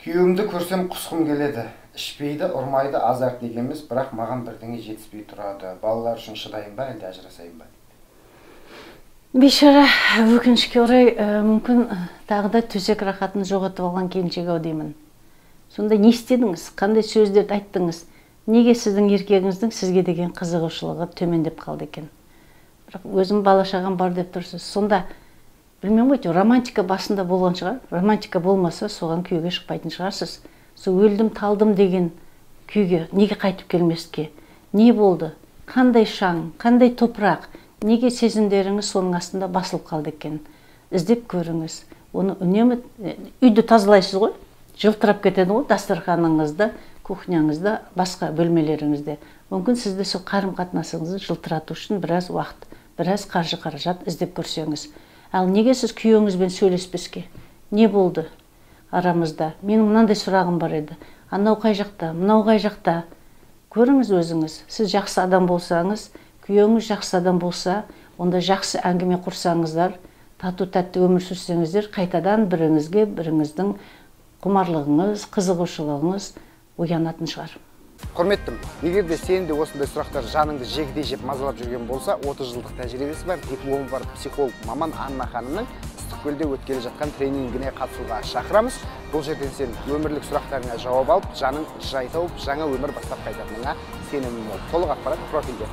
Күйеуімді көрсем құсқым келеді. Ішпейді, ұрмайды, азар дегеніміз, бірақ маған бірдеңе жетіспей тұрады. Балалар үшін шыдайын ба, әлде ажырасайын ба? Бейшара, өкінішке орай, мүмкін тағы да төсек рахатын жоғалтып алған келіншек-ау деймін. Сонда не істедіңіз? Қандай сөздерді айттыңыз? Неге сіздің еркегіңіздің сізге деген қызығушылығы төмендеп қалды екен? Бірақ өзім бала шағам бар деп тұрсыз. Сонда білмеймін ғой, романтика басында болған шығар. Романтика болмаса, соған күйге шықпайтын шығарсыз. Сол өлдім, талдым деген күйге неге қайтып келмеске? Не болды? Қандай шаң, қандай топырақ? Неге сезімдеріңіз соның астында басылып қалды екен? Іздеп көріңіз. Оны үнемі үйді тазалайсыз ғой? Жылтырап кетеді ғой, дастарханыңызда, кухняңызда, басқа бөлмелеріңізде. Мүмкін сізді сол қарым-қатынасыңызды жылтырату үшін біраз уақыт, біраз қаржы қаражат іздеп көрсеңіз. Ал неге сіз күйеуіңізбен сөйлеспеске? Не болды арамызда? Менің мынандай сұрағым бар еді. Анау қай жақта, мынау қай жақта? Көріңіз өзіңіз. Сіз жақсы адам болсаңыз, күйеуіңіз жақсы адам болса, онда жақсы әңгіме құрсаңыздар, тату-тәтті өмір сүрсеңіздер, қайтадан біріңізге, біріңіздің құмарлығыңыз, қызығушылығыңыз оянатын шығар. Құрметтім, егер де сен де осындай сұрақтар жаныңды жегідей жеп мазалап жүрген болса, 30 жылдық тәжірибесі бар, дипломы бар психолог маман Анна ханымның Ыстықкөлде өткелі жатқан тренингіне қатысуға шақырамыз. Бұл жерден сен өмірлік сұрақтарыңа жауап алып, жаның жай тауып, жаңа өмір бастап қайтатыныңа сенімім мол. Толық ақпарат профильде.